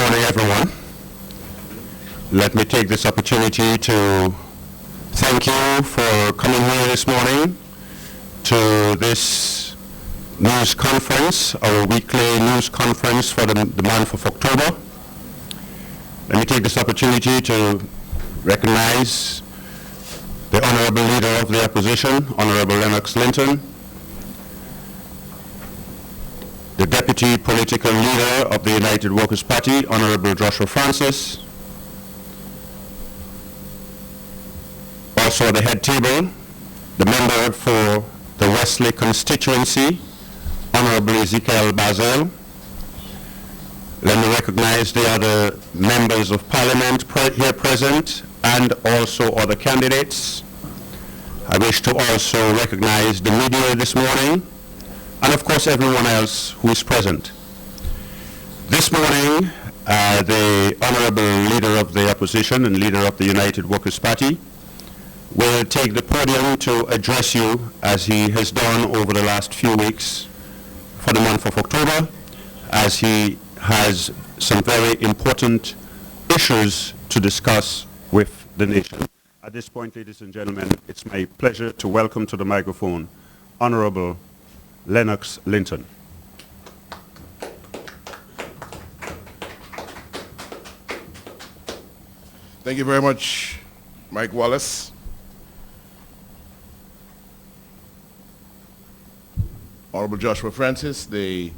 morning, everyone. Let me take this opportunity to thank you for coming here this morning to this news conference, our weekly news conference for the month of October. Let me take this opportunity to recognize the Honorable Leader of the Opposition, Honorable Lennox Linton, the Deputy Political Leader of the United Workers' Party, Honorable Joshua Francis, also at the head table, the member for the Wesley constituency, Honorable Ezekiel Bazel. Let me recognize the other members of Parliament here present and also other candidates. I wish to also recognize the media this morning and of course everyone else who is present. This morning, the Honorable Leader of the Opposition and Leader of the United Workers' Party will take the podium to address you as he has done over the last few weeks for the month of October, as he has some very important issues to discuss with the nation. At this point, ladies and gentlemen, it's my pleasure to welcome to the microphone Honorable Lennox Linton. Thank you very much, Mike Wallace. Honorable Joshua Francis, the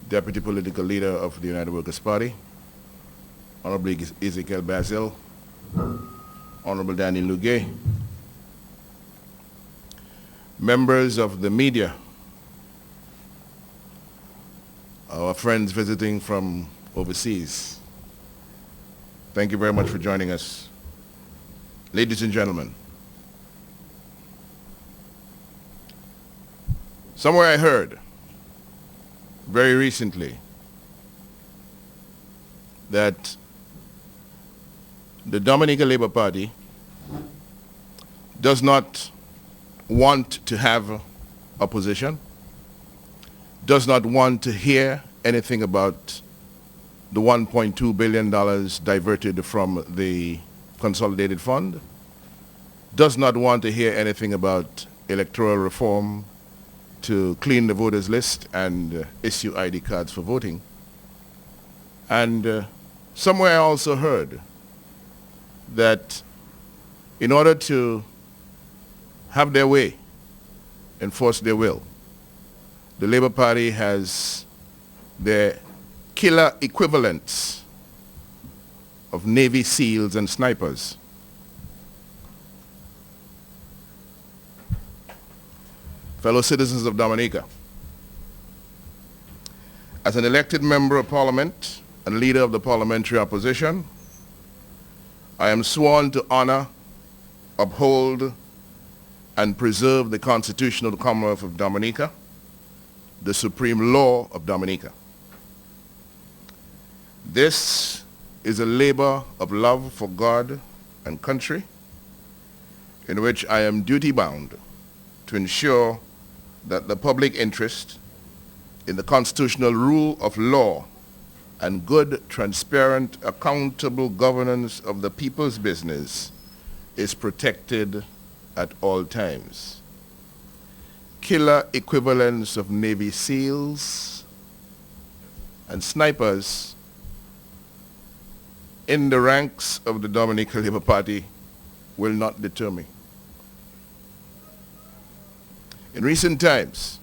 Deputy Political Leader of the United Workers' Party, Honorable Ezekiel Basil, Honorable Danny Lugay, members of the media, our friends visiting from overseas, thank you very much for joining us. Ladies and gentlemen, somewhere I heard very recently that the Dominica Labour Party does not want to have opposition, does not want to hear anything about the $1.2 billion diverted from the Consolidated Fund, does not want to hear anything about electoral reform to clean the voters list and issue ID cards for voting. And somewhere I also heard that in order to have their way, enforce their will, the Labour Party has their killer equivalents of Navy SEALs and snipers. Fellow citizens of Dominica, as an elected member of Parliament and leader of the parliamentary opposition, I am sworn to honor, uphold, and preserve the Constitution of the Commonwealth of Dominica, the supreme law of Dominica. This is a labor of love for God and country, in which I am duty-bound to ensure that the public interest in the constitutional rule of law and good, transparent, accountable governance of the people's business is protected at all times. Killer equivalents of Navy SEALs and snipers in the ranks of the Dominica Labour Party will not deter me. In recent times,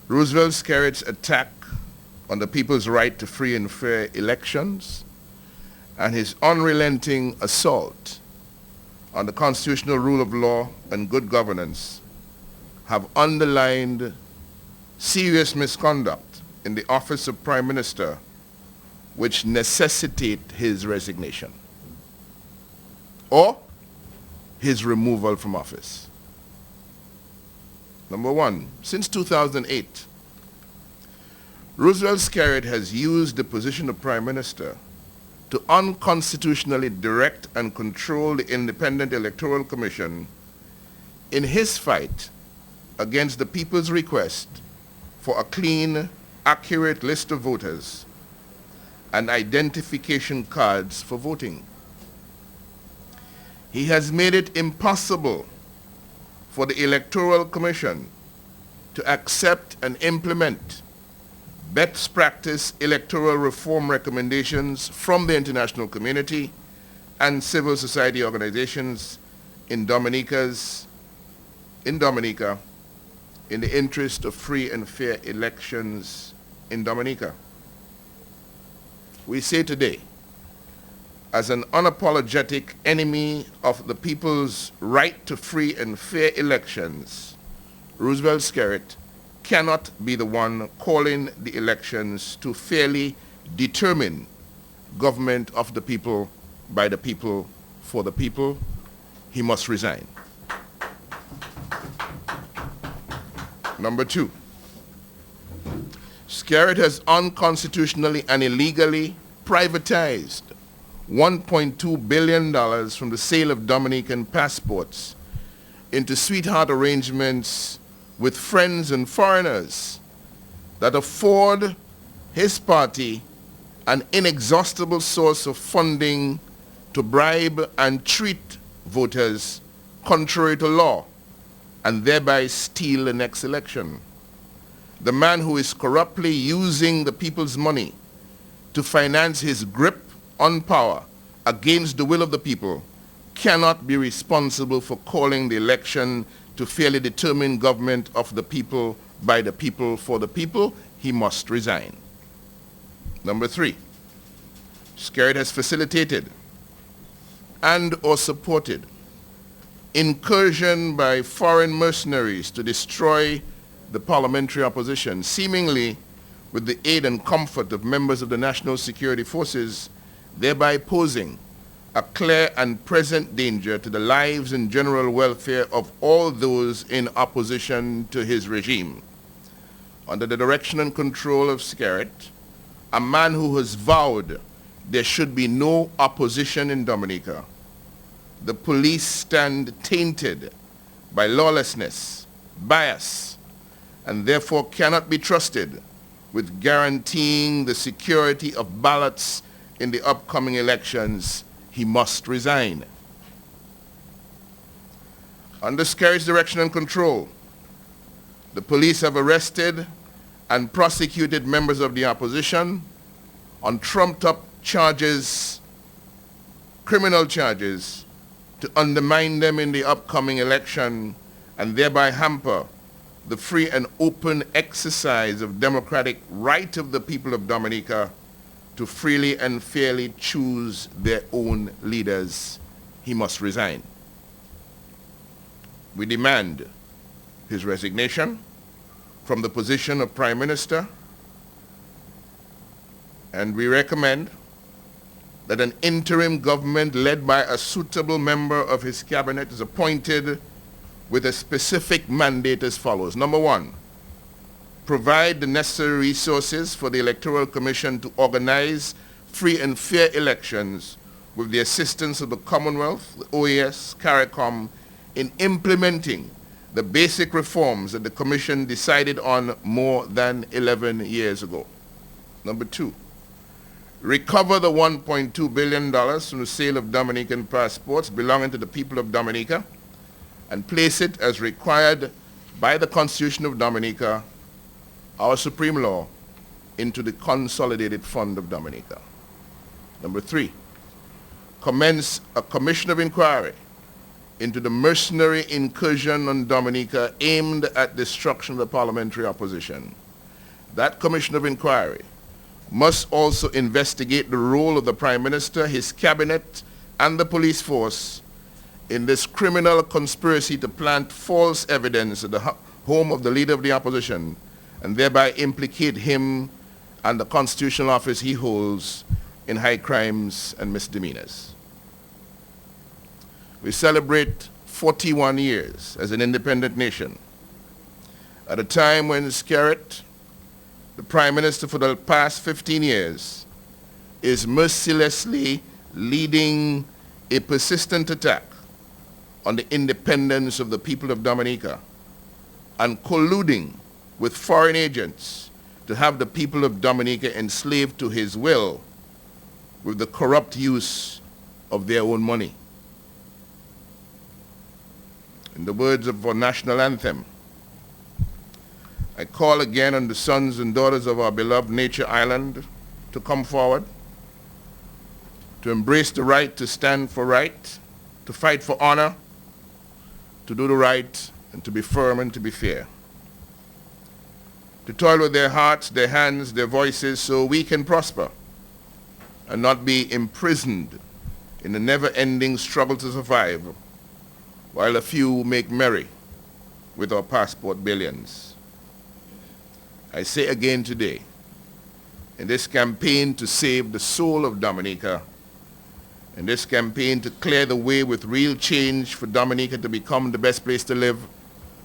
Roosevelt Skerritt's attack on the people's right to free and fair elections and his unrelenting assault on the constitutional rule of law and good governance have underlined serious misconduct in the office of Prime Minister, which necessitate his resignation or his removal from office. Number one, since 2008, Roosevelt Skerritt has used the position of Prime Minister to unconstitutionally direct and control the Independent Electoral Commission in his fight against the people's request for a clean, accurate list of voters and identification cards for voting. He has made it impossible for the Electoral Commission to accept and implement best practice electoral reform recommendations from the international community and civil society organizations in Dominica in the interest of free and fair elections in Dominica. We say today, as an unapologetic enemy of the people's right to free and fair elections, Roosevelt Skerritt cannot be the one calling the elections to fairly determine government of the people, by the people, for the people. He must resign. Number 2, Skerritt has unconstitutionally and illegally privatized $1.2 billion from the sale of Dominican passports into sweetheart arrangements with friends and foreigners that afford his party an inexhaustible source of funding to bribe and treat voters contrary to law and thereby steal the next election. The man who is corruptly using the people's money to finance his grip on power against the will of the people cannot be responsible for calling the election to fairly determine government of the people, by the people, for the people. He must resign. Number 3, Skerritt has facilitated and or supported incursion by foreign mercenaries to destroy the parliamentary opposition, seemingly with the aid and comfort of members of the national security forces, thereby posing a clear and present danger to the lives and general welfare of all those in opposition to his regime. Under the direction and control of Skerritt, a man who has vowed there should be no opposition in Dominica, the police stand tainted by lawlessness, bias, and therefore cannot be trusted with guaranteeing the security of ballots in the upcoming elections. He must resign. Under Skerritt's direction and control, the police have arrested and prosecuted members of the opposition on trumped-up charges, criminal charges, to undermine them in the upcoming election and thereby hamper the free and open exercise of democratic right of the people of Dominica to freely and fairly choose their own leaders. He must resign. We demand his resignation from the position of Prime Minister, and we recommend that an interim government led by a suitable member of his cabinet is appointed with a specific mandate as follows. Number 1, provide the necessary resources for the Electoral Commission to organize free and fair elections with the assistance of the Commonwealth, the OAS, CARICOM, in implementing the basic reforms that the Commission decided on more than 11 years ago. Number 2, recover the $1.2 billion from the sale of Dominican passports belonging to the people of Dominica and place it as required by the Constitution of Dominica, our supreme law, into the Consolidated Fund of Dominica. Number 3, commence a commission of inquiry into the mercenary incursion on Dominica aimed at destruction of the parliamentary opposition. That commission of inquiry must also investigate the role of the Prime Minister, his cabinet, and the police force in this criminal conspiracy to plant false evidence at the home of the leader of the opposition and thereby implicate him and the constitutional office he holds in high crimes and misdemeanors. We celebrate 41 years as an independent nation at a time when Skerritt, the Prime Minister for the past 15 years, is mercilessly leading a persistent attack on the independence of the people of Dominica and colluding with foreign agents to have the people of Dominica enslaved to his will with the corrupt use of their own money. In the words of our national anthem, I call again on the sons and daughters of our beloved nature island to come forward, to embrace the right to stand for right, to fight for honor, to do the right, and to be firm and to be fair. To toil with their hearts, their hands, their voices, so we can prosper and not be imprisoned in the never-ending struggle to survive, while a few make merry with our passport billions. I say again today, in this campaign to save the soul of Dominica, in this campaign to clear the way with real change for Dominica to become the best place to live,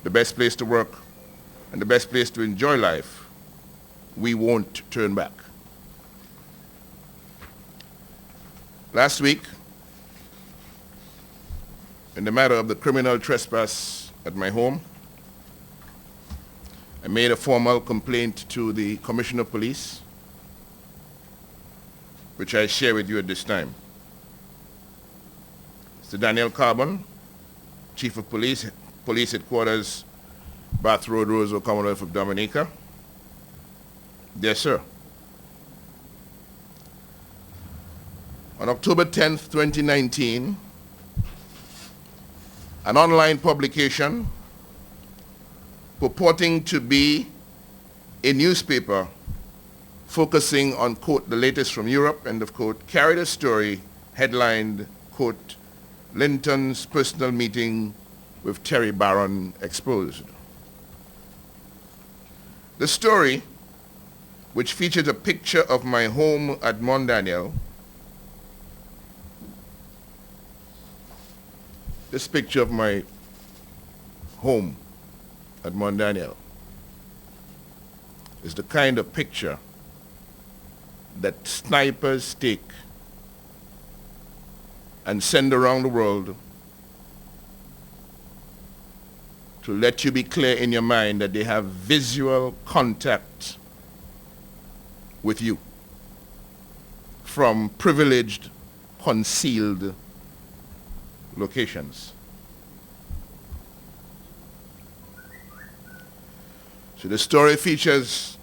the best place to work, and the best place to enjoy life, we won't turn back. Last week, in the matter of the criminal trespass at my home, I made a formal complaint to the Commissioner of Police, which I share with you at this time. Mr. Daniel Carbon, Chief of Police, Police Headquarters, Bath Road, Roseau, Commonwealth of Dominica. Dear sir, on October 10th, 2019, an online publication purporting to be a newspaper focusing on, quote, the latest from Europe, end of quote, carried a story headlined, quote, Linton's personal meeting with Terry Barron exposed. The story, which featured a picture of my home at Mont Daniel, this picture of my home at Mont Daniel is the kind of picture that snipers take and send around the world to let you be clear in your mind that they have visual contact with you from privileged, concealed locations. So the story features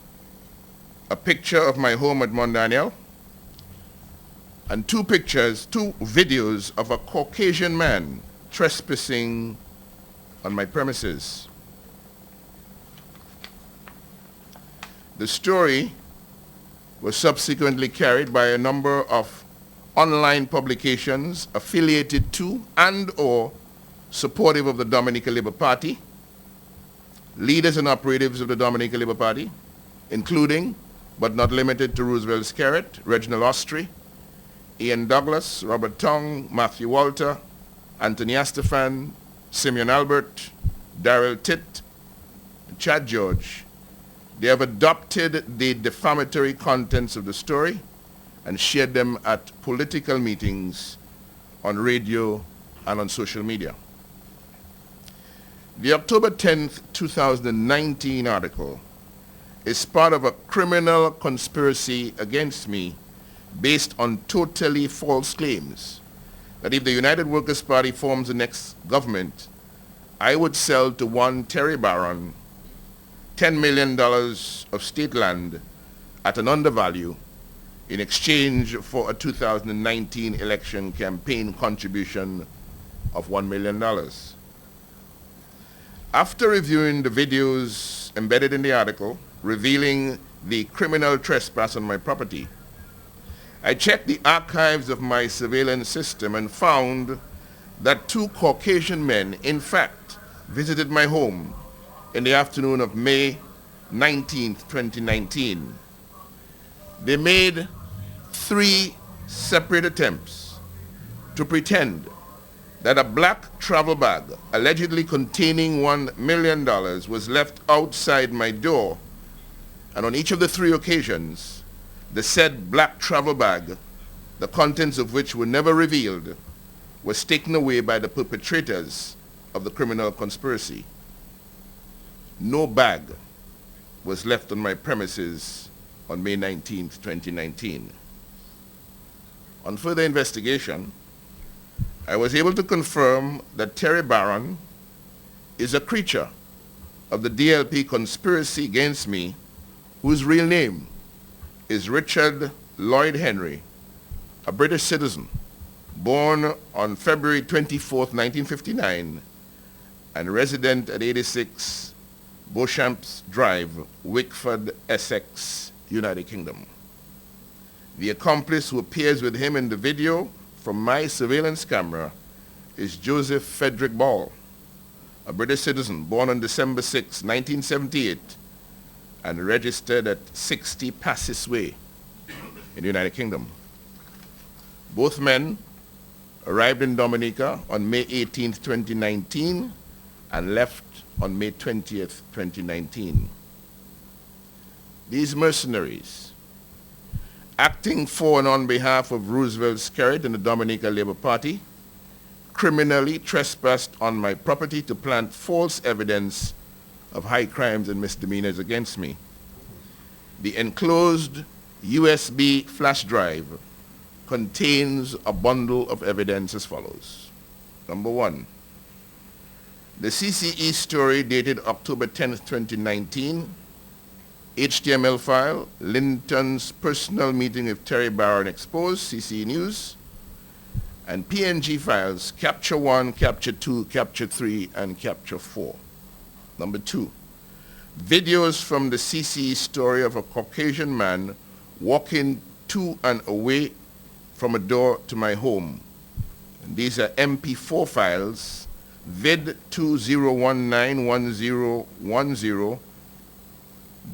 a picture of my home at Mont Daniel and two videos of a Caucasian man trespassing on my premises. The story was subsequently carried by a number of online publications affiliated to and or supportive of the Dominica Labour Party, leaders and operatives of the Dominica Labour Party, including, but not limited to Roosevelt Skerritt, Reginald Ostry, Ian Douglas, Robert Tong, Matthew Walter, Anthony Astafan, Simeon Albert, Darrell Titt, and Chad George. They have adopted the defamatory contents of the story and shared them at political meetings, on radio, and on social media. The October 10th, 2019 article is part of a criminal conspiracy against me based on totally false claims that if the United Workers' Party forms the next government, I would sell to one Terry Barron $10 million of state land at an undervalue in exchange for a 2019 election campaign contribution of $1 million. After reviewing the videos embedded in the article revealing the criminal trespass on my property, I checked the archives of my surveillance system and found that two Caucasian men, in fact, visited my home in the afternoon of May 19th, 2019. They made 3 separate attempts to pretend that a black travel bag allegedly containing $1 million was left outside my door, and on each of the 3 occasions, the said black travel bag, the contents of which were never revealed, was taken away by the perpetrators of the criminal conspiracy. No bag was left on my premises on May 19th, 2019. On further investigation, I was able to confirm that Terry Barron is a creature of the DLP conspiracy against me, whose real name is Richard Lloyd Henry, a British citizen, born on February 24, 1959, and resident at 86 Beauchamps Drive, Wickford, Essex, United Kingdom. The accomplice who appears with him in the video from my surveillance camera is Joseph Frederick Ball, a British citizen born on December 6, 1978, and registered at 60 Passis Way in the United Kingdom. Both men arrived in Dominica on May 18, 2019, and left on May 20th, 2019. These mercenaries, acting for and on behalf of Roosevelt Skerritt and the Dominica Labour Party, criminally trespassed on my property to plant false evidence of high crimes and misdemeanors against me. The enclosed USB flash drive contains a bundle of evidence as follows. Number one, the CCE story dated October 10, 2019, HTML file, Linton's personal meeting with Terry Barron exposed, CCE News, and PNG files, Capture 1, Capture 2, Capture 3, and Capture 4. Number two, videos from the CCE story of a Caucasian man walking to and away from a door to my home. And these are MP4 files, vid 20191010,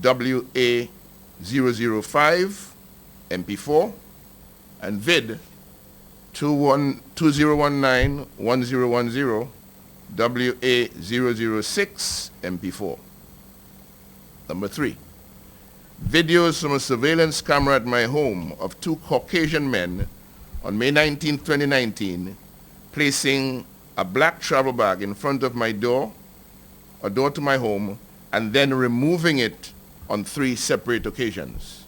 WA005, MP4, and vid 20191010, WA006, MP4. Number three, videos from a surveillance camera at my home of two Caucasian men on May 19, 2019, placing a black travel bag in front of my door, a door to my home, and then removing it on 3 separate occasions.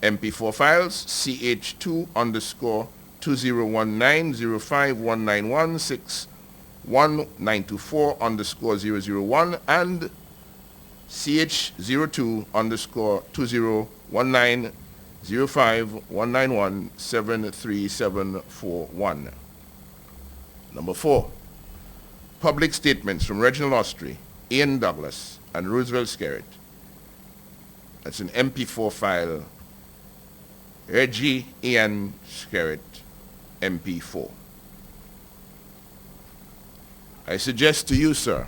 MP4 files, CH2_20190519161924_001 and CH02_20190519173741. Number 4, public statements from Reginald Austrie, Ian Douglas, and Roosevelt Skerritt. That's an MP4 file, Reggie Ian Skerritt, MP4. I suggest to you, sir,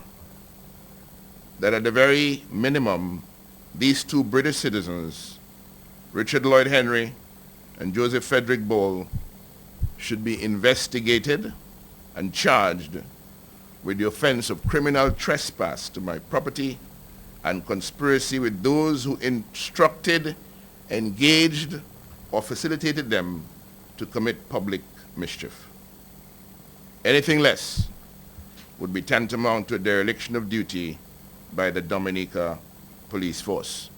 that at the very minimum, these two British citizens, Richard Lloyd Henry and Joseph Frederick Ball, should be investigated and charged with the offense of criminal trespass to my property and conspiracy with those who instructed, engaged, or facilitated them to commit public mischief. Anything less would be tantamount to a dereliction of duty by the Dominica Police Force.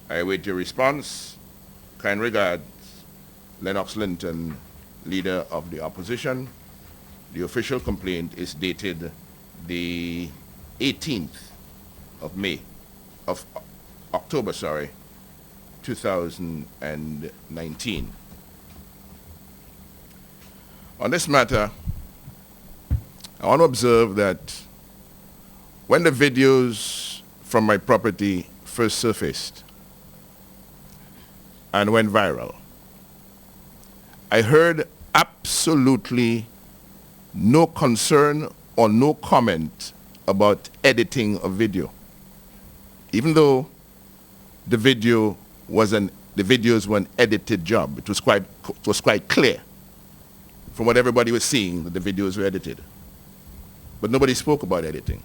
I await your response. Kind regards, Lennox Linton, Leader of the Opposition. The official complaint is dated the 18th of October, 2019. On this matter, I want to observe that when the videos from my property first surfaced and went viral, I heard absolutely no concern or no comment about editing of video, even though the videos were an edited job. It was quite clear from what everybody was seeing that the videos were edited. But nobody spoke about editing.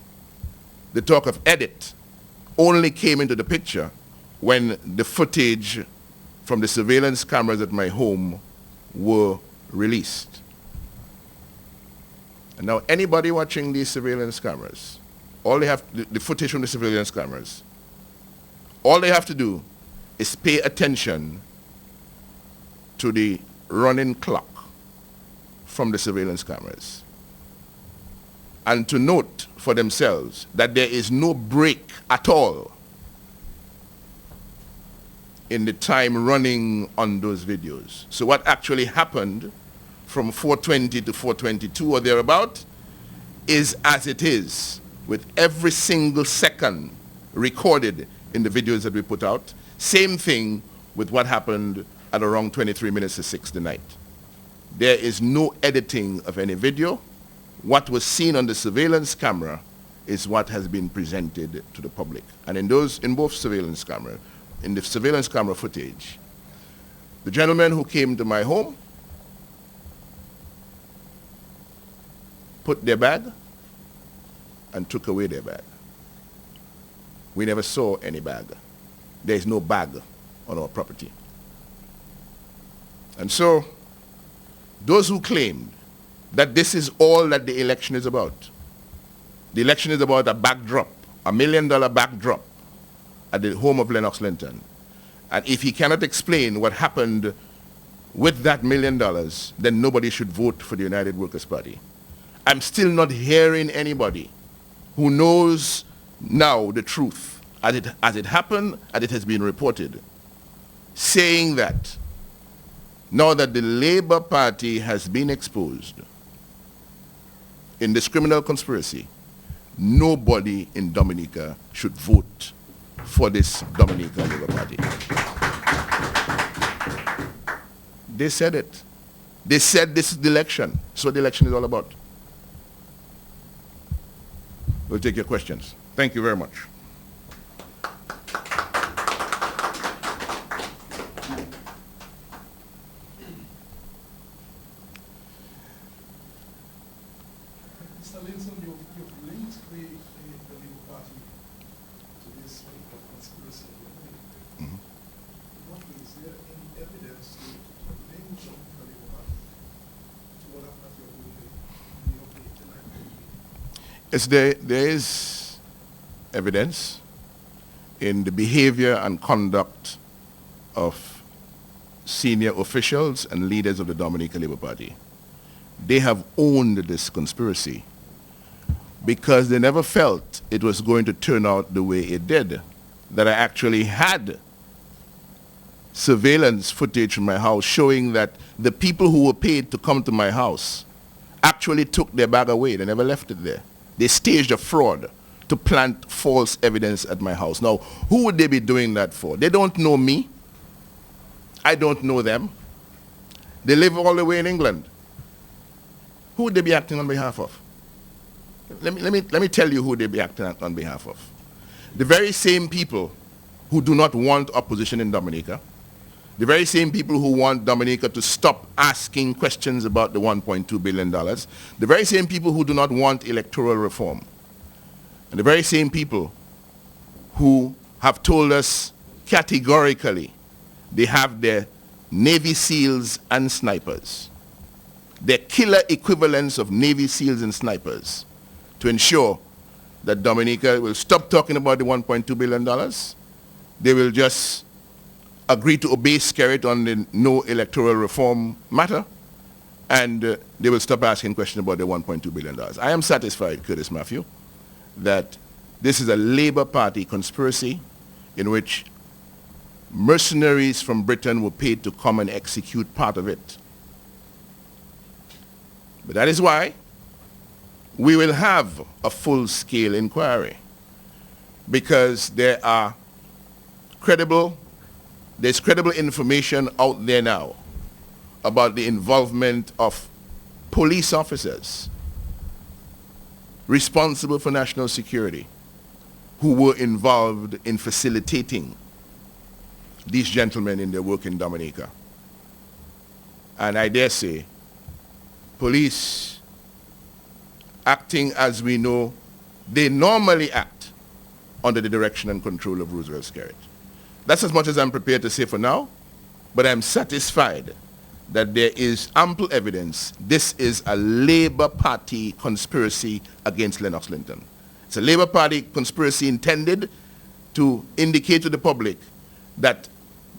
The talk of edit only came into the picture when the footage from the surveillance cameras at my home were released. And now anybody watching these surveillance cameras, the footage from the surveillance cameras, all they have to do is pay attention to the running clock from the surveillance cameras and to note for themselves that there is no break at all in the time running on those videos. So what actually happened from 4:20 to 4:22 or thereabout is as it is, with every single second recorded in the videos that we put out. Same thing with what happened at around 23 minutes to 6 tonight. There is no editing of any video. What was seen on the surveillance camera is what has been presented to the public. And in both surveillance cameras, in the surveillance camera footage, the gentlemen who came to my home put their bag and took away their bag. We never saw any bag. There is no bag on our property. And so, those who claimed that this is all that the election is about, the election is about a backdrop, $1 million backdrop at the home of Lennox Linton. And if he cannot explain what happened with that $1 million, then nobody should vote for the United Workers' Party. I'm still not hearing anybody who knows now the truth as it happened, as it has been reported, saying that now that the Labour Party has been exposed in this criminal conspiracy, nobody in Dominica should vote for this Dominica Labour Party. They said it. They said this is the election. That's what the election is all about. We'll take your questions. Thank you very much. Mr. Linton, you've linked the Labour Party to this conspiracy. What is there any evidence to link the Labour Party to what happened at your home tonight? Yes, there is evidence in the behavior and conduct of senior officials and leaders of the Dominica Labour Party. They have owned this conspiracy because they never felt it was going to turn out the way it did. That I actually had surveillance footage from my house showing that the people who were paid to come to my house actually took their bag away. They never left it there. They staged a fraud to plant false evidence at my house. Now, who would they be doing that for? They don't know me. I don't know them. They live all the way in England. Who would they be acting on behalf of? Let me tell you who they be acting on behalf of. The very same people who do not want opposition in Dominica, the very same people who want Dominica to stop asking questions about the $1.2 billion, the very same people who do not want electoral reform, and the very same people who have told us categorically they have their Navy SEALs and snipers, their killer equivalents of Navy SEALs and snipers, to ensure that Dominica will stop talking about the $1.2 billion. They will just agree to obey Skerritt on the no electoral reform matter, and they will stop asking questions about the $1.2 billion. I am satisfied, Curtis Matthew, that this is a Labour Party conspiracy in which mercenaries from Britain were paid to come and execute part of it. But that is why we will have a full-scale inquiry, because there's credible information out there now about the involvement of police officers responsible for national security who were involved in facilitating these gentlemen in their work in Dominica. And I dare say, police, acting as we know they normally act under the direction and control of Roosevelt Skerritt. That's as much as I'm prepared to say for now, but I'm satisfied that there is ample evidence this is a Labour Party conspiracy against Lennox Linton. It's a Labour Party conspiracy intended to indicate to the public that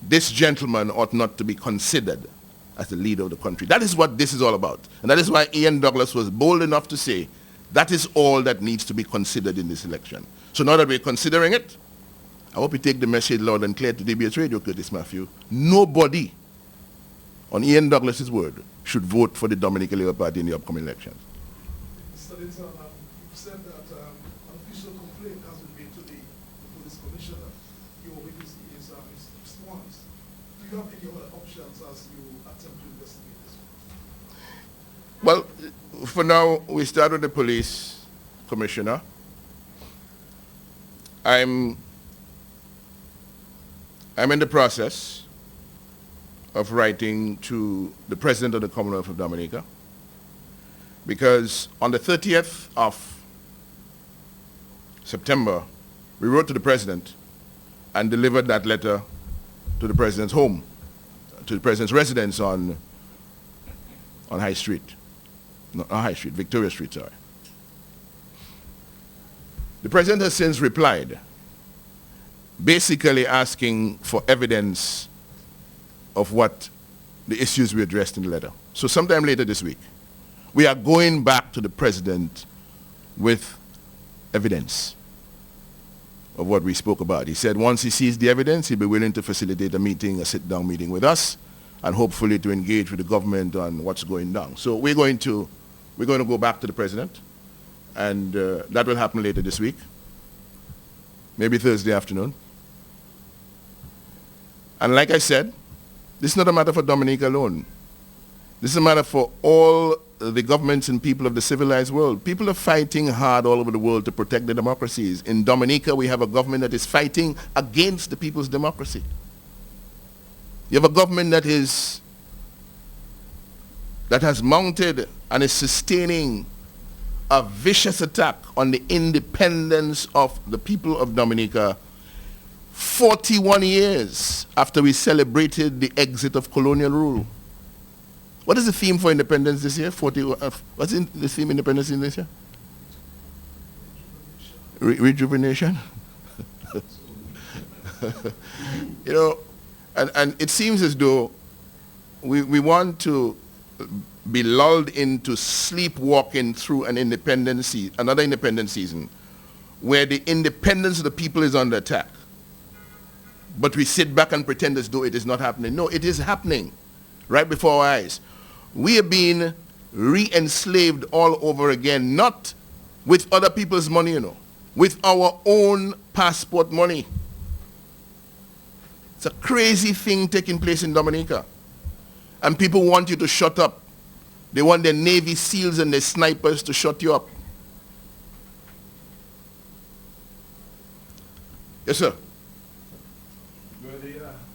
this gentleman ought not to be considered as the leader of the country. That is what this is all about. And that is why Ian Douglas was bold enough to say that is all that needs to be considered in this election. So now that we're considering it, I hope you take the message loud and clear to DBS Radio, Curtis Matthew. Nobody, on Ian Douglas's word, should vote for the Dominica Labour Party in the upcoming elections. Mr. Linton, you've said that an official complaint has been made to the police commissioner. You're waiting his response. Do you have any other options as you attempt to investigate this? Well, for now, we start with the police commissioner. I'm in the process of writing to the President of the Commonwealth of Dominica, because on the 30th of September, we wrote to the President and delivered that letter to the President's home, to the President's residence on High Street. No, not High Street, Victoria Street, sorry. The President has since replied, basically asking for evidence of what the issues we addressed in the letter. So sometime later this week, we are going back to the President with evidence of what we spoke about. He said once he sees the evidence, he'll be willing to facilitate a meeting, a sit-down meeting with us, and hopefully to engage with the government on what's going down. So we're going to go back to the President, and that will happen later this week, maybe Thursday afternoon. And like I said, this is not a matter for Dominica alone. This is a matter for all the governments and people of the civilized world. People are fighting hard all over the world to protect their democracies. In Dominica, we have a government that is fighting against the people's democracy. You have a government that has mounted and is sustaining a vicious attack on the independence of the people of Dominica 41 years after we celebrated the exit of colonial rule. What is the theme for independence this year? What's the theme independence in this year? Rejuvenation. You know, and it seems as though we want to be lulled into sleepwalking through another independence season, where the independence of the people is under attack. But we sit back and pretend as though it is not happening. No, it is happening right before our eyes. We are being re-enslaved all over again, not with other people's money, with our own passport money. It's a crazy thing taking place in Dominica. And people want you to shut up. They want their Navy SEALs and their snipers to shut you up. Yes, sir.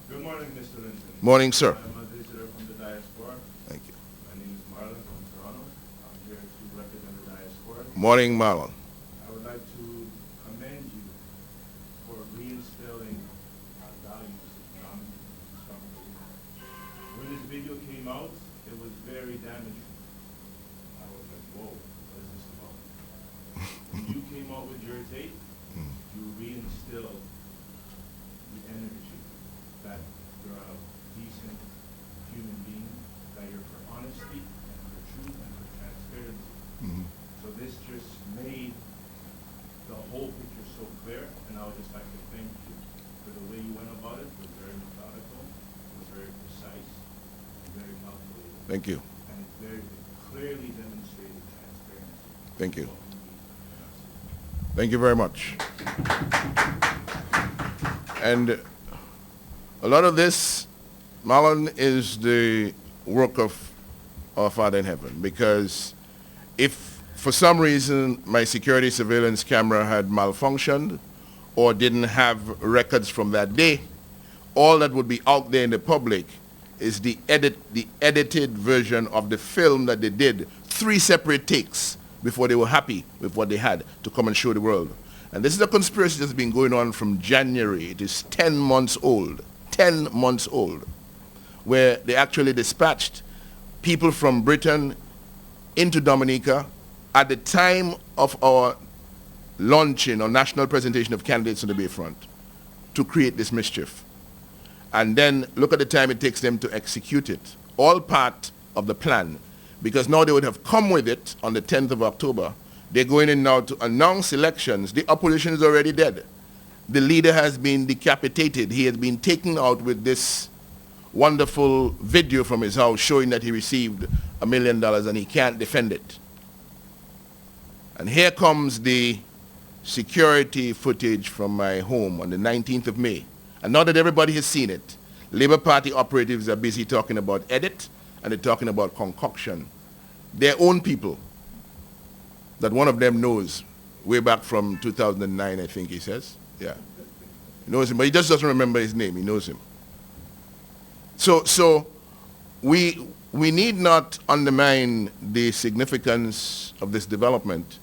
Good morning, Mr. Linton. Morning, sir. I'm a visitor from the diaspora. Thank you. My name is Marlon from Toronto. I'm here to represent the diaspora. Morning, Marlon. I would like to commend you for reinstilling our values in this country. When this video came out, it was very damaging. I was like, whoa, what is this about? When you came out with your tape, you reinstilled the energy that you're a decent human being, that you're for honesty and for truth and for transparency. So this just made the whole picture so clear, and I would just like to thank you for the way you went about it. It was very methodical, it was very precise, and very calculated. Thank you. And it clearly demonstrated transparency. Thank you. What we need in our city. Thank you very much. And a lot of this, Marlon, is the work of our Father in heaven, because if for some reason my security surveillance camera had malfunctioned or didn't have records from that day, all that would be out there in the public is the edited version of the film that they did, 3 separate takes before they were happy with what they had to come and show the world. And this is a conspiracy that's been going on from January. It is 10 months old, 10 months old, where they actually dispatched people from Britain into Dominica at the time of our launching or national presentation of candidates on the Bayfront to create this mischief. And then look at the time it takes them to execute it all part of the plan, because now they would have come with it on the 10th of October. They're going in now to announce elections. The opposition is already dead. The leader has been decapitated. He has been taken out with this wonderful video from his house showing that he received $1 million and he can't defend it. And here comes the security footage from my home on the 19th of May. And now that everybody has seen it, Labour Party operatives are busy talking about edit and they're talking about concoction. Their own people that one of them knows way back from 2009, I think he says. Yeah. He knows him, but he just doesn't remember his name. He knows him. So we need not undermine the significance of this development,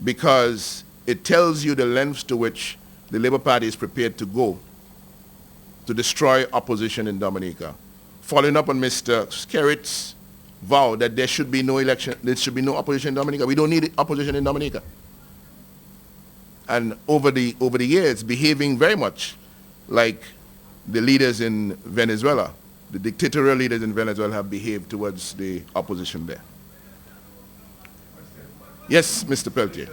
because it tells you the lengths to which the Labour Party is prepared to go to destroy opposition in Dominica. Following up on Mr. Skerritt's vow that there should be no election, there should be no opposition in Dominica. We don't need opposition in Dominica. And over the years, behaving very much like the leaders in Venezuela, the dictatorial leaders in Venezuela have behaved towards the opposition there. Yes, Mr. Peltier. You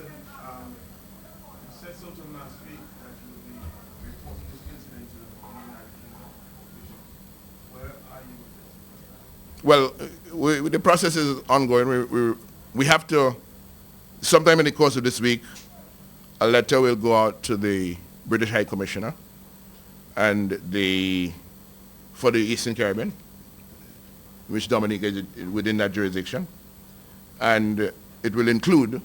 said something last week that you would be reporting this incident to the United Kingdom. Where are you with this? Well, the process is ongoing. We have to, sometime in the course of this week, a letter will go out to the British High Commissioner and for the Eastern Caribbean, which Dominica is within that jurisdiction. And it will include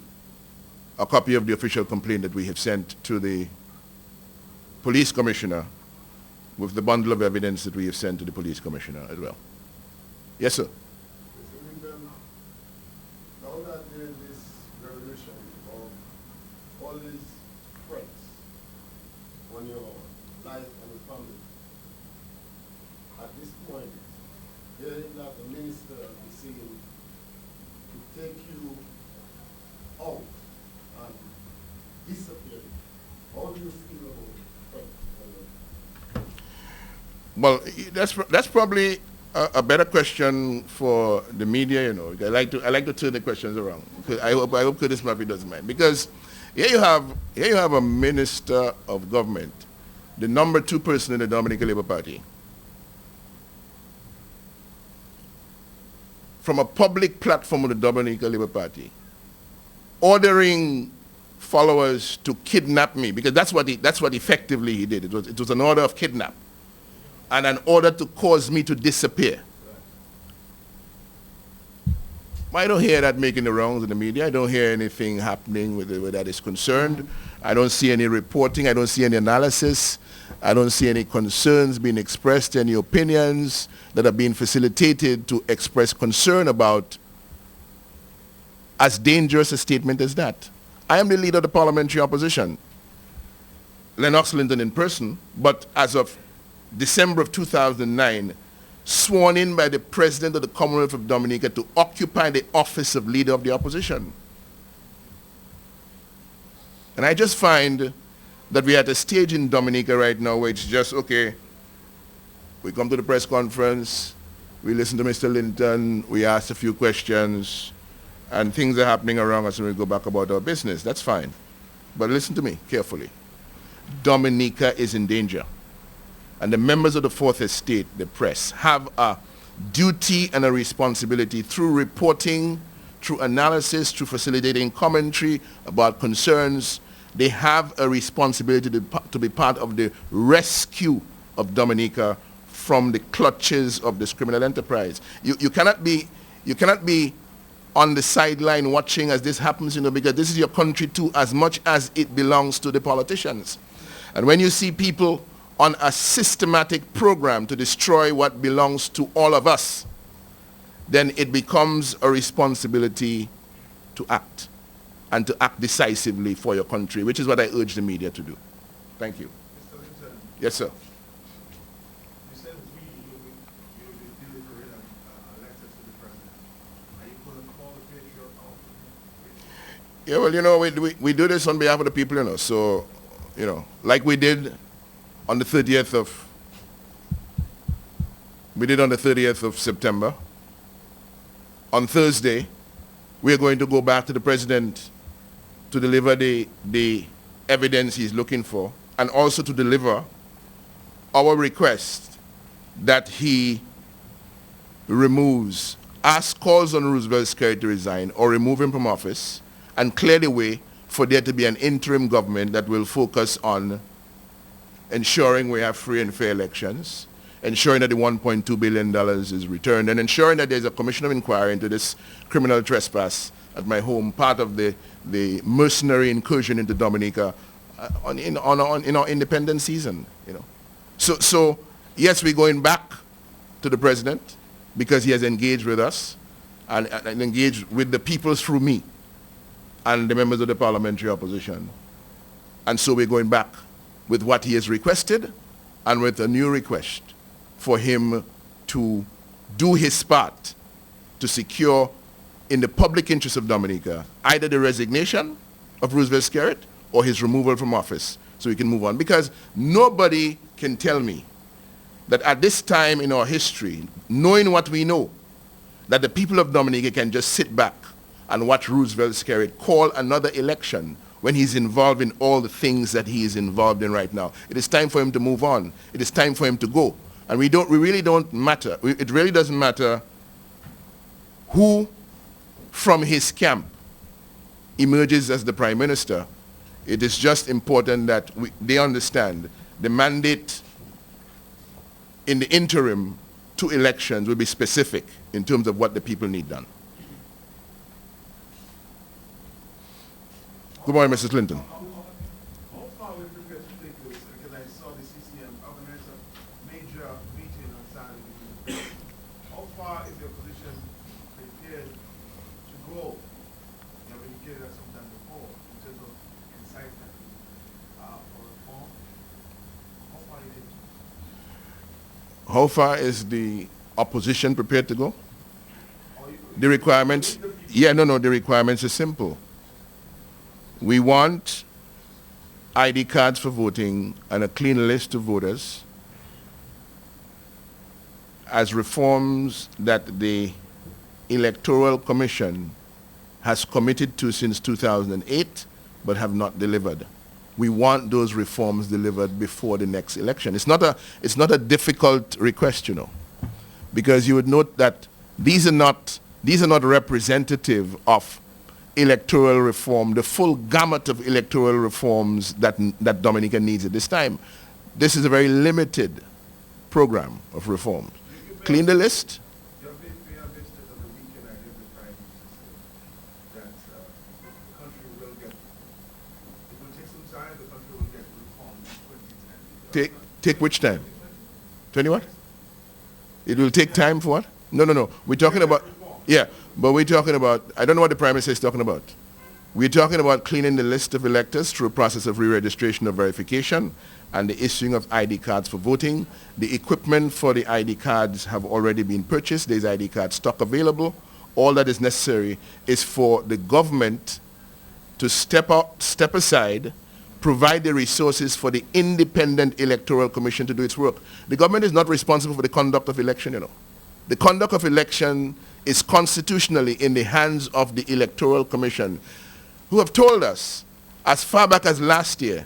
a copy of the official complaint that we have sent to the police commissioner with the bundle of evidence that we have sent to the police commissioner as well. Yes, sir. Mr. Linton, now that there is this revolution of all these threats on your life and your family, at this point, hearing that the minister is saying to take you out and disappear, how do you feel about the threat? Well, that's probably a better question for the media. You know, I like to turn the questions around. I hope Curtis Murphy doesn't mind, because here you have a minister of government, the number 2 person in the Dominican Labour Party, from a public platform of the Dominican Labour Party, ordering followers to kidnap me, because that's what effectively he did. It was an order of kidnap and an order to cause me to disappear. I don't hear that making the rounds in the media. I don't hear anything happening where that is concerned. I don't see any reporting. I don't see any analysis. I don't see any concerns being expressed, any opinions that are being facilitated to express concern about as dangerous a statement as that. I am the leader of the parliamentary opposition, Lennox Linton in person, but as of December of 2009, sworn in by the President of the Commonwealth of Dominica to occupy the office of Leader of the Opposition. And I just find that we're at a stage in Dominica right now where it's just, okay, we come to the press conference, we listen to Mr. Linton, we ask a few questions, and things are happening around us and we go back about our business. That's fine. But listen to me carefully. Dominica is in danger. And the members of the Fourth Estate, the press, have a duty and a responsibility through reporting, through analysis, through facilitating commentary about concerns. They have a responsibility to be part of the rescue of Dominica from the clutches of this criminal enterprise. You cannot be on the sideline watching as this happens, because this is your country too, as much as it belongs to the politicians. And when you see people on a systematic program to destroy what belongs to all of us, then it becomes a responsibility to act, and to act decisively for your country, which is what I urge the media to do. Thank you. Mr. Linton, Yes, sir. you said you will be delivering a letter to the president. Are you going to call the patriot out? Yeah, well, we do this on behalf of the people, so, like we did on the 30th of We did on the 30th of September. On Thursday, we are going to go back to the president to deliver the evidence he's looking for, and also to deliver our request that he calls on Roosevelt Skerritt to resign or remove him from office and clear the way for there to be an interim government that will focus on ensuring we have free and fair elections, ensuring that the $1.2 billion is returned, and ensuring that there's a commission of inquiry into this criminal trespass at my home, part of the mercenary incursion into Dominica in our independence season. So yes, we're going back to the president because he has engaged with us and engaged with the people through me and the members of the parliamentary opposition. And so we're going back with what he has requested and with a new request for him to do his part to secure, in the public interest of Dominica, either the resignation of Roosevelt Skerritt or his removal from office so we can move on. Because nobody can tell me that at this time in our history, knowing what we know, that the people of Dominica can just sit back and watch Roosevelt Skerritt call another election when he's involved in all the things that he is involved in right now. It is time for him to move on. It is time for him to go. And we really don't matter. It really doesn't matter who from his camp emerges as the prime minister. It is just important that they understand the mandate in the interim to elections will be specific in terms of what the people need done. Good morning, Mrs. Clinton. How far are we prepared to take this? Because I saw the CCM organize a major meeting on Saturday. How far is your position prepared to go? You have indicated that sometime before in terms of incitement for reform. How far are you? How far is the opposition prepared to go? The requirements, the requirements are simple. We want ID cards for voting and a clean list of voters as reforms that the Electoral Commission has committed to since 2008 but have not delivered. We want those reforms delivered before the next election. It's not a difficult request, because you would note that these are not representative of electoral reform, the full gamut of electoral reforms that Dominica needs at this time. This is a very limited program of reforms. Clean the list. You have listed on the weekend, I heard the Prime Minister say that the country will get, it will take some time, the country will get reform in 2010. Take which time? 20 what? It will take time for what? No. We're talking about, but we're talking about, I don't know what the Prime Minister is talking about. We're talking about cleaning the list of electors through a process of re-registration or verification and the issuing of ID cards for voting. The equipment for the ID cards have already been purchased. There's ID card stock available. All that is necessary is for the government to step aside, provide the resources for the independent Electoral Commission to do its work. The government is not responsible for the conduct of election, The conduct of election is constitutionally in the hands of the Electoral Commission, who have told us as far back as last year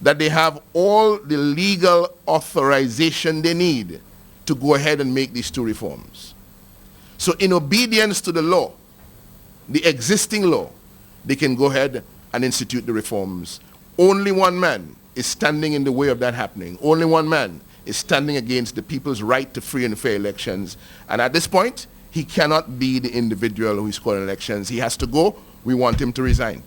that they have all the legal authorization they need to go ahead and make these two reforms. So in obedience to the law, the existing law, they can go ahead and institute the reforms. Only one man is standing in the way of that happening. Only one man is standing against the people's right to free and fair elections. And at this point, he cannot be the individual who is calling elections. He has to go. We want him to resign.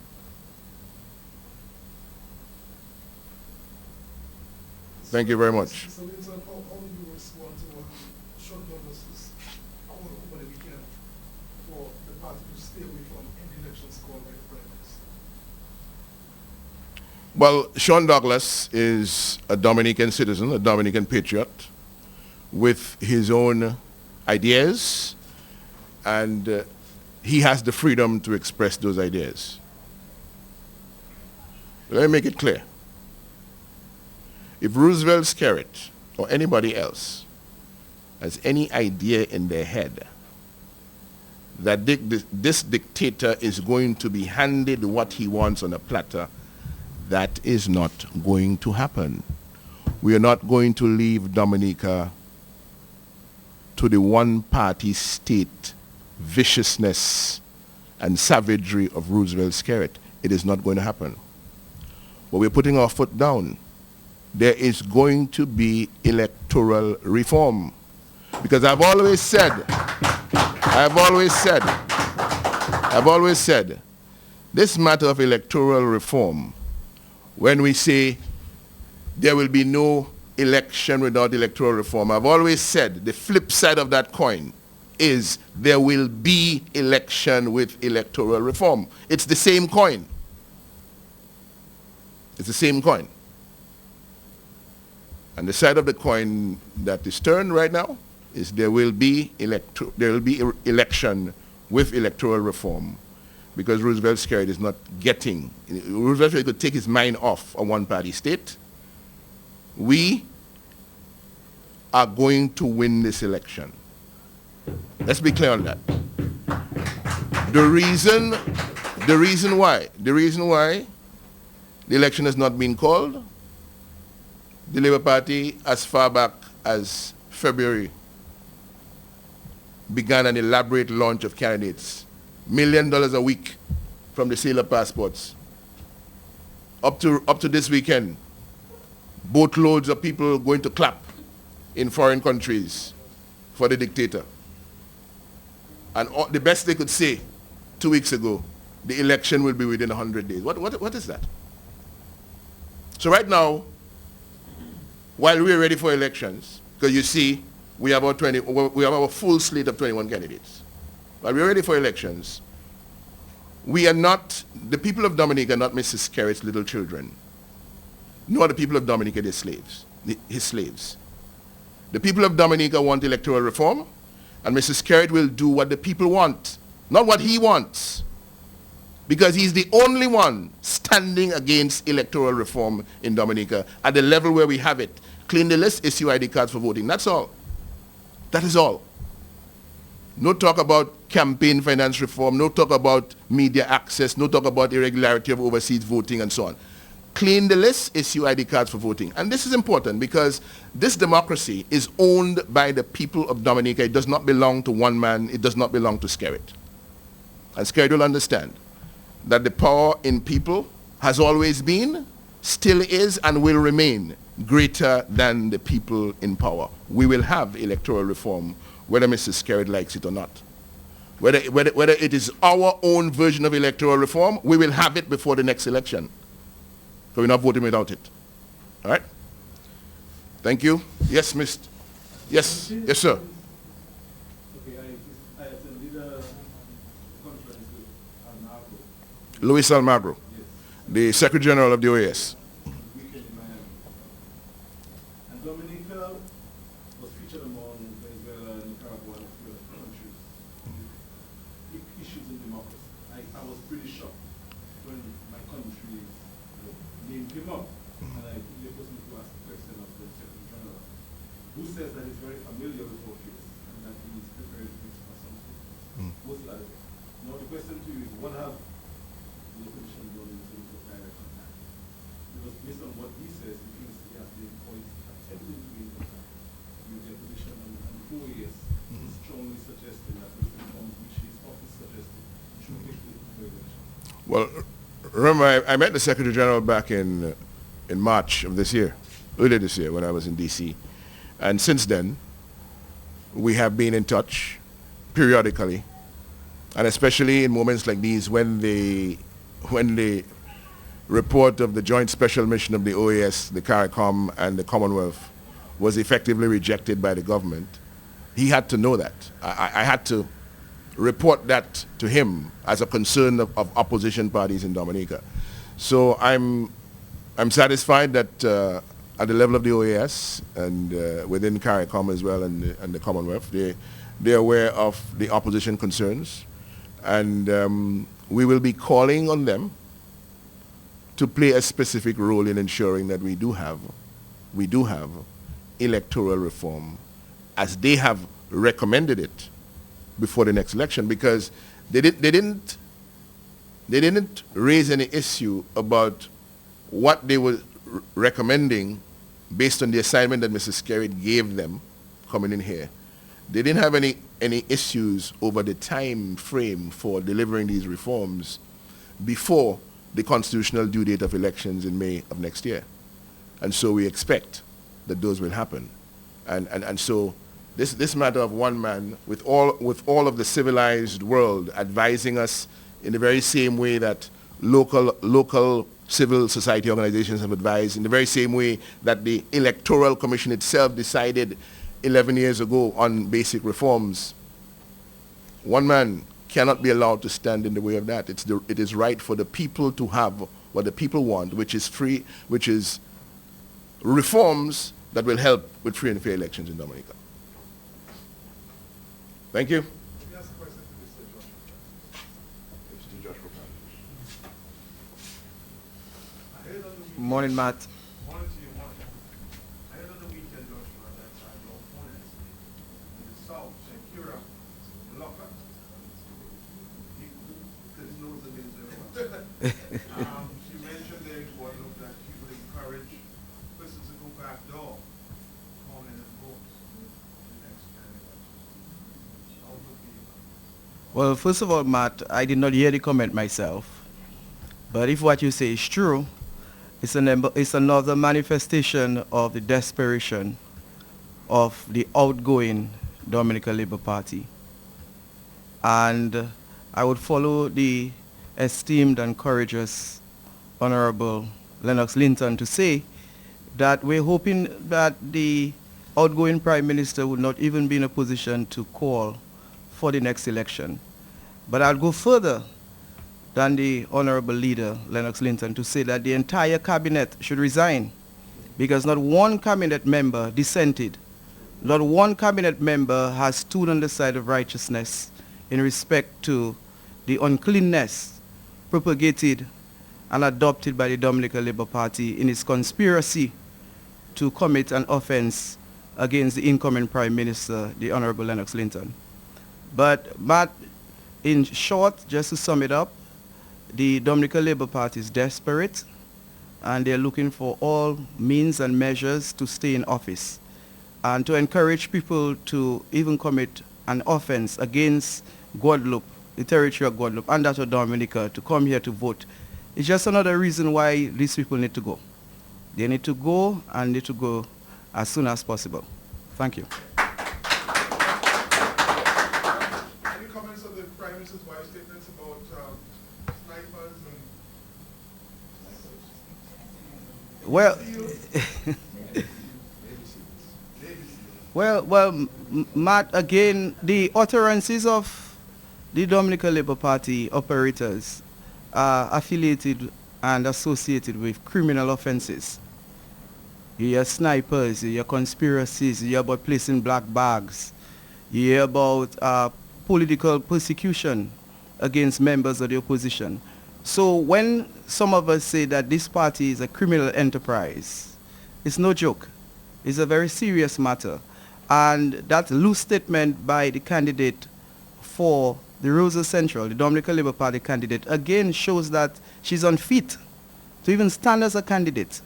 Thank you very much. So, Linton, how do you respond to Sean Douglas's call over the weekend for the party to stay away from any elections called by the Prime Minister? Well, Sean Douglas is a Dominican citizen, a Dominican patriot, with his own ideas, and he has the freedom to express those ideas. Let me make it clear. If Roosevelt Skerritt or anybody else has any idea in their head that this dictator is going to be handed what he wants on a platter, that is not going to happen. We are not going to leave Dominica to the one-party state viciousness and savagery of Roosevelt Skerritt. It is not going to happen. But we're putting our foot down. There is going to be electoral reform. Because I've always said, this matter of electoral reform, when we say there will be no election without electoral reform, I've always said the flip side of that coin is there will be election with electoral reform. It's the same coin. It's the same coin. And the side of the coin that is turned right now is there will be election with electoral reform, because Roosevelt Skerritt is not getting, Roosevelt Skerritt could take his mind off a one-party state. We are going to win this election. Let's be clear on that. The reason why the election has not been called, the Labour Party, as far back as February, began an elaborate launch of candidates. $1 million a week from the sale of passports. Up to this weekend, boatloads of people going to clap in foreign countries for the dictator. And the best they could say 2 weeks ago, the election will be within 100 days. What is that? So right now, while we're ready for elections, because you see, we have a full slate of 21 candidates. While we're ready for elections, we are not, the people of Dominica are not Mrs. Skerritt's little children, nor the people of Dominica their slaves, his slaves. The people of Dominica want electoral reform, and Mrs. Skerritt will do what the people want, not what he wants, because he's the only one standing against electoral reform in Dominica at the level where we have it. Clean the list, issue ID cards for voting. That's all. That is all. No talk about campaign finance reform, no talk about media access, no talk about irregularity of overseas voting and so on. Clean the list, issue ID cards for voting. And this is important because this democracy is owned by the people of Dominica. It does not belong to one man. It does not belong to Skerritt. And Skerritt will understand that the power in people has always been, still is, and will remain greater than the people in power. We will have electoral reform, whether Mrs. Skerritt likes it or not. Whether it is our own version of electoral reform, we will have it before the next election. So we're not voting without it. All right? Thank you. Yes, Mr. Yes, yes, sir. Okay, I attended a conference with Almagro. Luis Almagro, Yes. the Secretary General of the OAS. Weekend in Miami. And Dominica was featured among Venezuela, Nicaragua, and a few other countries. Big issues in democracy. I was pretty shocked when my country name came up. And I think the person who asked the question of the Secretary General, who says that he's very familiar with our case and that he is prepared to fix for something. What's the other thing? Now the question to you is, what have the opposition done in terms of direct contact? Because based on what he says, he thinks he has been attempting to be in contact with the opposition, and the OAS is strongly suggesting that those reforms which his office suggested should take place before election. Well, remember, I met the Secretary General back in March of this year, earlier this year when I was in D.C. And since then, we have been in touch periodically, and especially in moments like these when the report of the Joint Special Mission of the OAS, the CARICOM, and the Commonwealth was effectively rejected by the government. He had to know that. I had to report that to him as a concern of opposition parties in Dominica. So I'm satisfied that at the level of the OAS and within CARICOM as well and the Commonwealth, they're aware of the opposition concerns, and we will be calling on them to play a specific role in ensuring that we do have electoral reform as they have recommended it before the next election, because they didn't raise any issue about what they were recommending based on the assignment that Mrs. Skerritt gave them coming in here. They didn't have any issues over the time frame for delivering these reforms before the constitutional due date of elections in May of next year. And so we expect that those will happen. And so this matter of one man, with all of the civilized world advising us in the very same way that local civil society organizations have advised, in the very same way that the Electoral Commission itself decided 11 years ago on basic reforms, one man cannot be allowed to stand in the way of that. It is right for the people to have what the people want, which is reforms that will help with free and fair elections in Dominica. Thank you. Let me ask a question to Mr. Joshua. I heard on the weekend, Morning, Matt. morning to you, morning. I heard on the weekend, Joshua, that your opponents in the south, Skerritt, Locker, because he knows the names very well. She mentioned there in Guadalupe that he would encourage persons to go back door, come in and vote in the next general election. How would you feel? Well, first of all, Matt, I did not hear the comment myself. But if what you say is true, it's another manifestation of the desperation of the outgoing Dominica Labour Party. And I would follow the esteemed and courageous Honorable Lennox Linton to say that we're hoping that the outgoing Prime Minister would not even be in a position to call for the next election. But I'll go further than the Honorable Leader, Lennox Linton, to say that the entire cabinet should resign, because not one cabinet member dissented. Not one cabinet member has stood on the side of righteousness in respect to the uncleanness propagated and adopted by the Dominica Labour Party in its conspiracy to commit an offense against the incoming Prime Minister, the Honorable Lennox Linton. But Matt, in short, just to sum it up, the Dominica Labour Party is desperate, and they're looking for all means and measures to stay in office and to encourage people to even commit an offense against Guadeloupe, the territory of Guadeloupe, and that of Dominica, to come here to vote. It's just another reason why these people need to go. They need to go, and need to go as soon as possible. Thank you. Any comments on the Prime Minister's wife's statements about snipers and Well, Matt, again, the utterances of the Dominica Labour Party operators are affiliated and associated with criminal offenses. You hear snipers, you hear conspiracies, you hear about placing black bags, you hear about political persecution against members of the opposition. So when some of us say that this party is a criminal enterprise, it's no joke. It's a very serious matter. And that loose statement by the candidate for the Rosa Central, the Dominica Labour Party candidate, again shows that she's unfit to even stand as a candidate.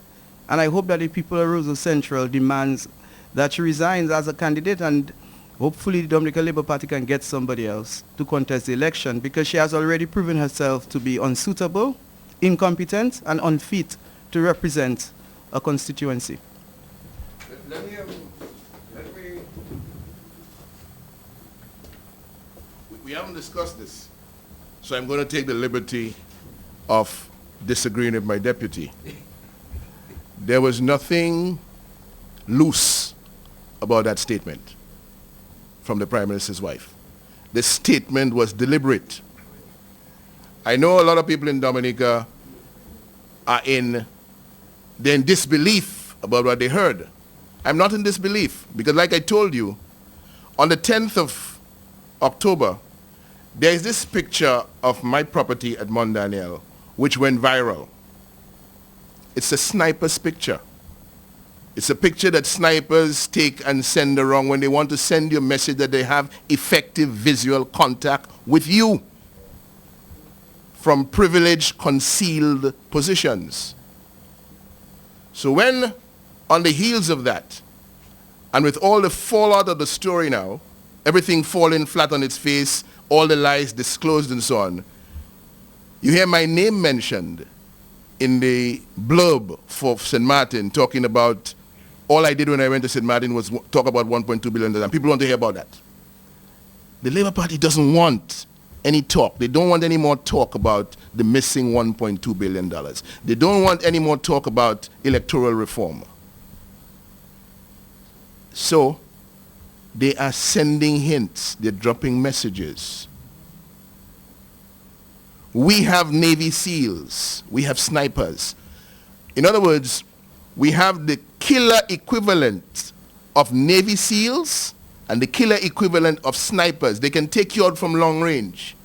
And I hope that the people of Rosa Central demands that she resigns as a candidate, and hopefully the Dominica Labour Party can get somebody else to contest the election, because she has already proven herself to be unsuitable, incompetent, and unfit to represent a constituency. We haven't discussed this, so I'm going to take the liberty of disagreeing with my deputy. There was nothing loose about that statement from the Prime Minister's wife. The statement was deliberate. I know a lot of people in Dominica are in disbelief about what they heard. I'm not in disbelief, because like I told you, on the 10th of October, there is this picture of my property at Mont Daniel, which went viral. It's a sniper's picture. It's a picture that snipers take and send around when they want to send you a message that they have effective visual contact with you from privileged, concealed positions. So when, on the heels of that, and with all the fallout of the story now, everything falling flat on its face, all the lies disclosed and so on, you hear my name mentioned in the blurb for St. Martin talking about all I did when I went to St. Martin was talk about $1.2 billion, and people want to hear about that. The Labour Party doesn't want any talk. They don't want any more talk about the missing $1.2 billion. They don't want any more talk about electoral reform. So they are sending hints. They're dropping messages. We have Navy SEALs. We have snipers. In other words, we have the killer equivalent of Navy SEALs and the killer equivalent of snipers. They can take you out from long range.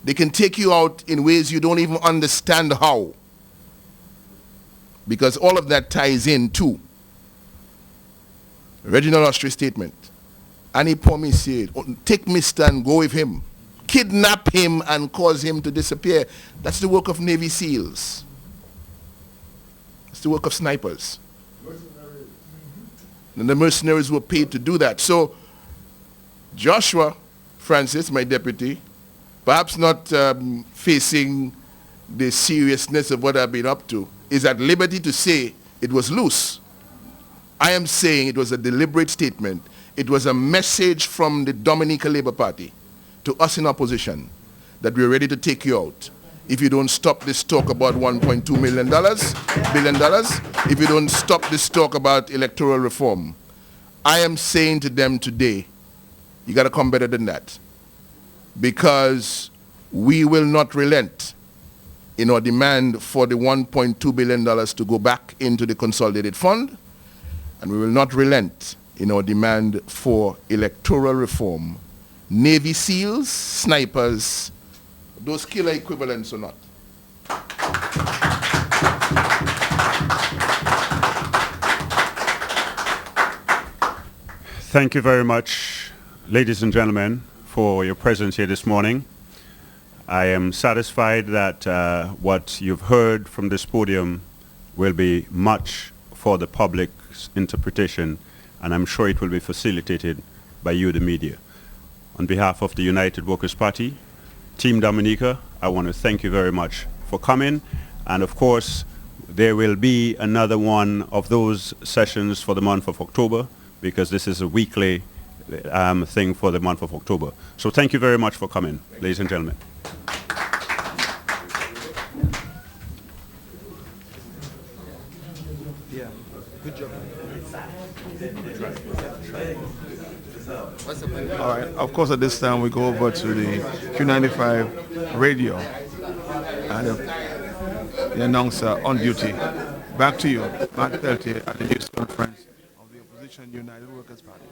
They can take you out in ways you don't even understand how. Because all of that ties in to Reginald Ostrey's statement. Annie Pommy said, take Mr. and go with him. Kidnap him and cause him to disappear. That's the work of Navy SEALs. It's the work of snipers. Mercenaries. And the mercenaries were paid to do that. So Joshua Francis, my deputy, perhaps not facing the seriousness of what I've been up to, is at liberty to say it was loose. I am saying it was a deliberate statement. It was a message from the Dominica Labour Party to us in opposition that we're ready to take you out if you don't stop this talk about $1.2 billion, if you don't stop this talk about electoral reform. I am saying to them today, you got to come better than that, because we will not relent in our demand for the $1.2 billion to go back into the consolidated fund, and we will not relent in our demand for electoral reform. Navy SEALs, snipers, those killer equivalents or not. Thank you very much, ladies and gentlemen, for your presence here this morning. I am satisfied that what you've heard from this podium will be much for the public's interpretation, and I'm sure it will be facilitated by you, the media. On behalf of the United Workers' Party, Team Dominica, I want to thank you very much for coming. And of course, there will be another one of those sessions for the month of October, because this is a weekly thing for the month of October. So thank you very much for coming, ladies and gentlemen. Yeah, good job. All right. Of course, at this time, we go over to the Q95 radio and the announcer on duty. Back to you, Matt Peltier at the news conference of the Opposition United Workers' Party.